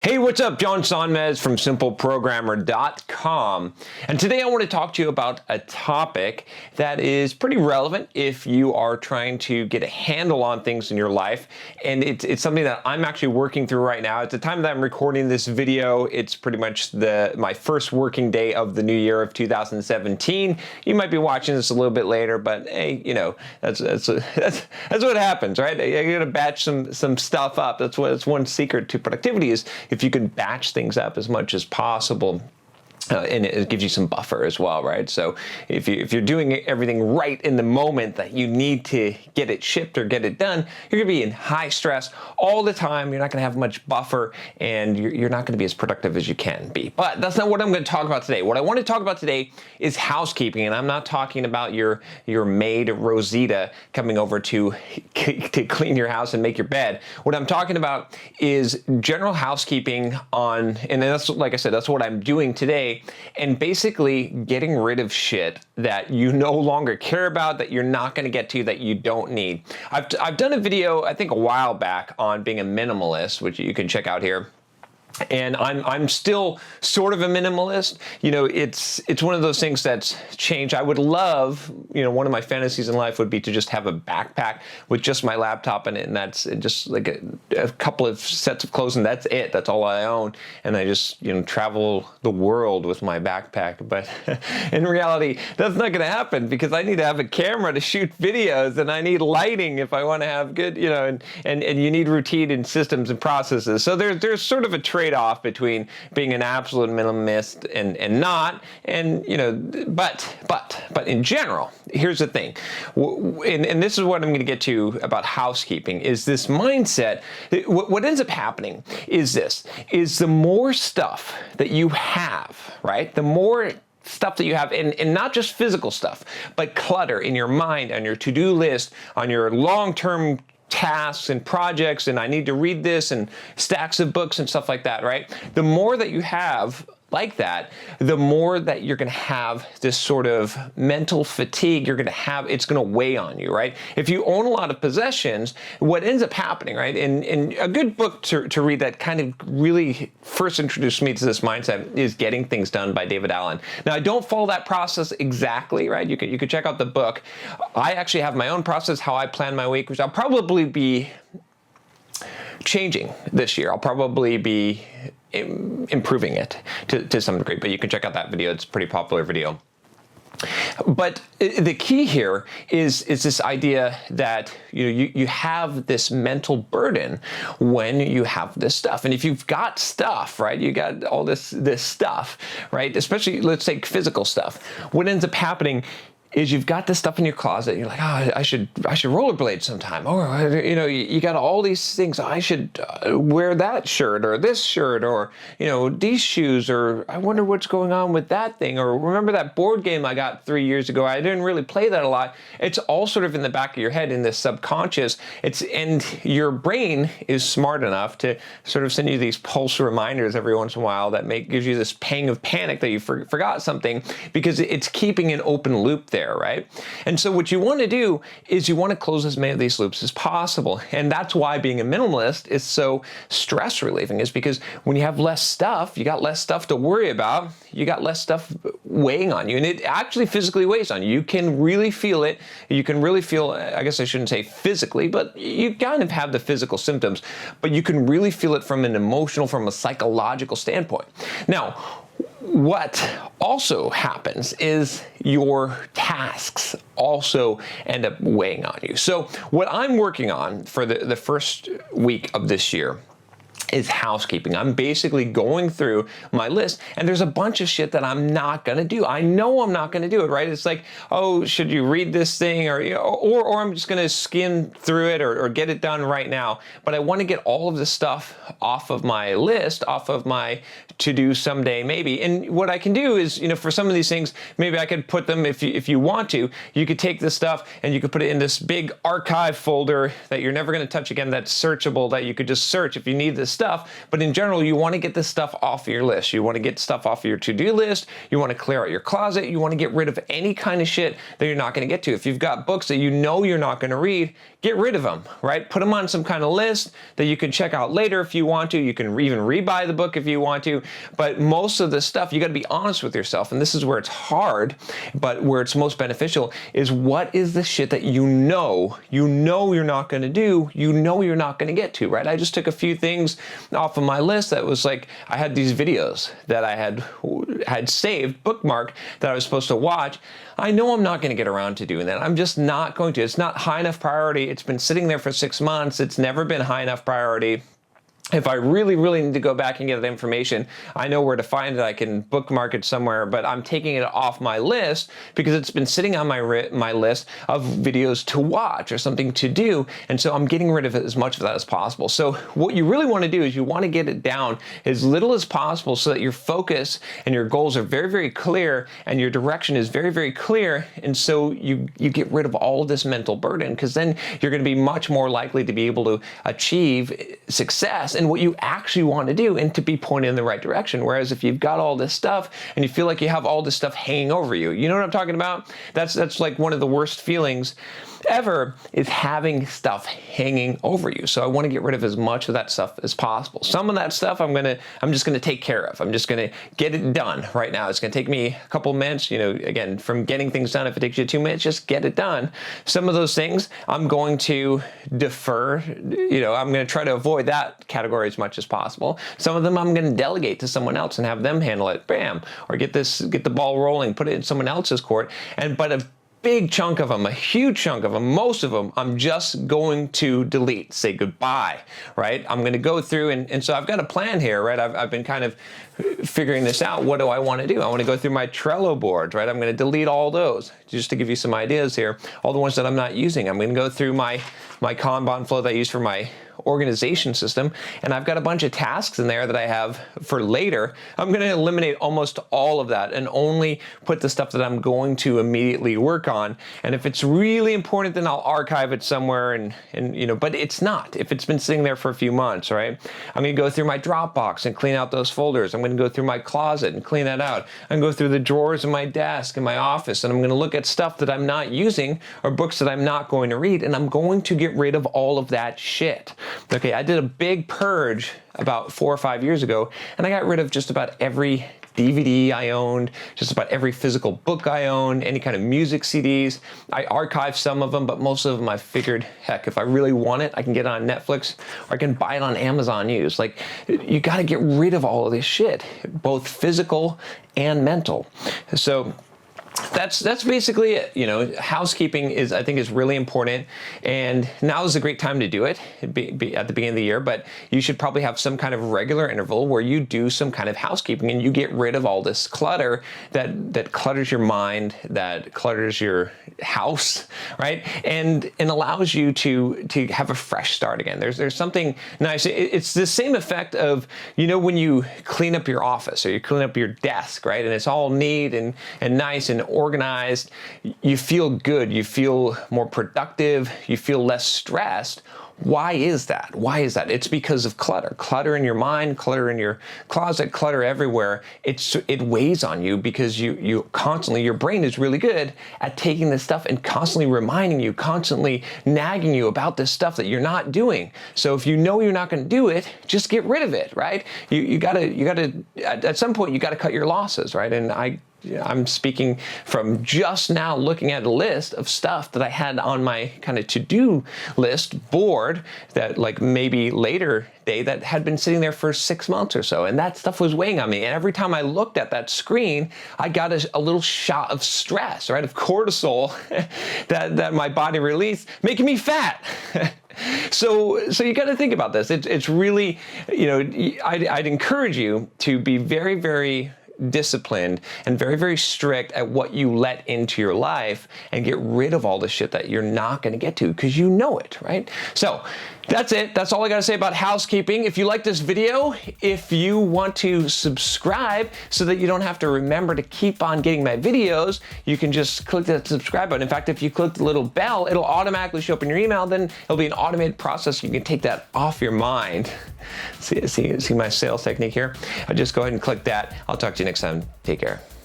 Hey, what's up? John Sonmez from simpleprogrammer.com. And today I want to talk to you about a topic that is pretty relevant if you are trying to get a handle on things in your life. And it's something that I'm actually working through right now. At the time that I'm recording this video, it's pretty much my first working day of the new year of 2017. You might be watching this a little bit later, but hey, you know, that's what happens, right? You gotta batch some stuff up. That's one secret to productivity is if you can batch things up as much as possible. And it gives you some buffer as well, right? So if you're doing everything right in the moment that you need to get it shipped or get it done, you're gonna be in high stress all the time. You're not gonna have much buffer, and you're not gonna be as productive as you can be. But that's not what I'm gonna talk about today. What I want to talk about today is housekeeping, and I'm not talking about your maid Rosita coming over to clean your house and make your bed. What I'm talking about is general housekeeping and that's, like I said, that's what I'm doing today. And basically getting rid of shit that you no longer care about, that you're not going to get to, that you don't need. I've done a video, I think a while back, on being a minimalist, which you can check out here. And I'm still sort of a minimalist. You know, it's one of those things that's changed. I would love, you know, one of my fantasies in life would be to just have a backpack with just my laptop in it, and that's just like a couple of sets of clothes, and that's it. That's all I own. And I just, you know, travel the world with my backpack. But in reality, that's not going to happen because I need to have a camera to shoot videos, and I need lighting if I want to have good, you know, and you need routine and systems and processes. So there's sort of a trade-off between being an absolute minimalist and not, and you know, but in general, here's the thing, and this is what I'm going to get to about housekeeping, is this mindset. What ends up happening is the more stuff that you have, right, the more stuff that you have, and not just physical stuff, but clutter in your mind, on your to-do list, on your long-term tasks and projects, and I need to read this, and stacks of books and stuff like that, right? The more that you have like that, the more that you're going to have this sort of mental fatigue. You're going to have, it's going to weigh on you, right? If you own a lot of possessions, what ends up happening, right? And a good book to read that kind of really first introduced me to this mindset is Getting Things Done by David Allen. Now, I don't follow that process exactly, right? You could check out the book. I actually have my own process, how I plan my week, which I'll probably be changing this year. I'll probably be improving it to some degree, but you can check out that video. It's a pretty popular video. But the key here is this idea that you have this mental burden when you have this stuff. And if you've got stuff, right, you got all this stuff, right, especially let's take physical stuff, what ends up happening is you've got this stuff in your closet, and you're like, oh, I should rollerblade sometime. Or, you know, you got all these things. I should wear that shirt or this shirt, or, you know, these shoes, or I wonder what's going on with that thing, or remember that board game I got 3 years ago? I didn't really play that a lot. It's all sort of in the back of your head, in this subconscious. And your brain is smart enough to sort of send you these pulse reminders every once in a while that gives you this pang of panic that you forgot something, because it's keeping an open loop there. Right? And so what you want to do is you want to close as many of these loops as possible. And that's why being a minimalist is so stress relieving, is because when you have less stuff, you got less stuff to worry about, you got less stuff weighing on you, and it actually physically weighs on you. You can really feel it. You can really feel, I guess I shouldn't say physically, but you kind of have the physical symptoms, but you can really feel it from an emotional, from a psychological standpoint. Now, what also happens is your tasks also end up weighing on you. So what I'm working on for the first week of this year is housekeeping. I'm basically going through my list, and there's a bunch of shit that I'm not gonna do. I know I'm not gonna do it, right? It's like, oh, should you read this thing, or I'm just gonna skim through it or get it done right now. But I want to get all of this stuff off of my list, off of my to-do someday maybe. And what I can do is, you know, for some of these things, maybe I could put them, if you want to, you could take this stuff and you could put it in this big archive folder that you're never gonna touch again, that's searchable, that you could just search if you need this this stuff, but in general, you want to get this stuff off your list. You want to get stuff off your to-do list. You want to clear out your closet. You want to get rid of any kind of shit that you're not going to get to. If you've got books that you know you're not going to read, get rid of them, right? Put them on some kind of list that you can check out later if you want to. You can even rebuy the book if you want to. But most of the stuff, you got to be honest with yourself. And this is where it's hard, but where it's most beneficial is what is the shit that you know you're not going to do, you know you're not going to get to, right? I just took a few things off of my list that was like, I had these videos that I had saved, bookmarked, that I was supposed to watch. I know I'm not going to get around to doing that. I'm just not going to. It's not high enough priority. It's been sitting there for 6 months. It's never been high enough priority. If I really, really need to go back and get that information, I know where to find it. I can bookmark it somewhere, but I'm taking it off my list because it's been sitting on my list of videos to watch or something to do. And so I'm getting rid of as much of that as possible. So what you really want to do is you want to get it down as little as possible so that your focus and your goals are very, very clear and your direction is very, very clear. And so you get rid of all of this mental burden, because then you're going to be much more likely to be able to achieve success and what you actually want to do and to be pointed in the right direction. Whereas if you've got all this stuff and you feel like you have all this stuff hanging over you, you know what I'm talking about? That's like one of the worst feelings ever, is having stuff hanging over you. So I want to get rid of as much of that stuff as possible. Some of that stuff I'm just gonna take care of. I'm just gonna get it done right now. It's gonna take me a couple minutes, again, from getting things done. If it takes you 2 minutes, just get it done. Some of those things I'm going to defer, I'm gonna try to avoid that category as much as possible. Some of them I'm gonna delegate to someone else and have them handle it, bam, or get the ball rolling, put it in someone else's court. But a big chunk of them, a huge chunk of them, most of them, I'm just going to delete, say goodbye, right? I'm going to go through, and so I've got a plan here, right? I've been kind of figuring this out. What do I want to do? I want to go through my Trello boards, right? I'm going to delete all those, just to give you some ideas here. All the ones that I'm not using. I'm going to go through my Kanban flow that I use for my organization system, and I've got a bunch of tasks in there that I have for later. I'm going to eliminate almost all of that and only put the stuff that I'm going to immediately work on. And if it's really important, then I'll archive it somewhere, and but it's not. If it's been sitting there for a few months, right? I'm going to go through my Dropbox and clean out those folders. I'm going to go through my closet and clean that out. I'm going to go through the drawers in my desk in my office, and I'm going to look at stuff that I'm not using or books that I'm not going to read, and I'm going to get rid of all of that shit. Okay, I did a big purge about 4 or 5 years ago, and I got rid of just about every DVD I owned, just about every physical book I owned, any kind of music CDs. I archived some of them, but most of them I figured, heck, if I really want it, I can get it on Netflix or I can buy it on Amazon used. Like, you got to get rid of all of this shit, both physical and mental. So that's basically it. Housekeeping I think is really important, and now is a great time to do it. Be at the beginning of the year, but you should probably have some kind of regular interval where you do some kind of housekeeping and you get rid of all this clutter that clutters your mind, that clutters your house, right? And allows you to have a fresh start again. There's something nice. It's the same effect of, when you clean up your office or you clean up your desk, right? And it's all neat and nice and organized. You feel good. You feel more productive. You feel less stressed. Why is that? It's because of clutter. Clutter in your mind, clutter in your closet, clutter everywhere. It weighs on you because you constantly, your brain is really good at taking this stuff and constantly reminding you, constantly nagging you about this stuff that you're not doing. So if you know you're not going to do it, just get rid of it, right? You gotta at some point you gotta cut your losses, right? And I'm speaking from just now looking at a list of stuff that I had on my kind of to-do list board that like maybe later day that had been sitting there for 6 months or so. And that stuff was weighing on me. And every time I looked at that screen, I got a little shot of stress, right? Of cortisol that my body released, making me fat. So you got to think about this. It's really, I'd encourage you to be very, very disciplined and very, very strict at what you let into your life and get rid of all the shit that you're not going to get to because you know it, right? So that's it. That's all I got to say about housekeeping. If you like this video, if you want to subscribe so that you don't have to remember to keep on getting my videos, you can just click that subscribe button. In fact, if you click the little bell, it'll automatically show up in your email. Then it'll be an automated process. You can take that off your mind. See my sales technique here? I'll just go ahead and click that. I'll talk to you next time. Take care.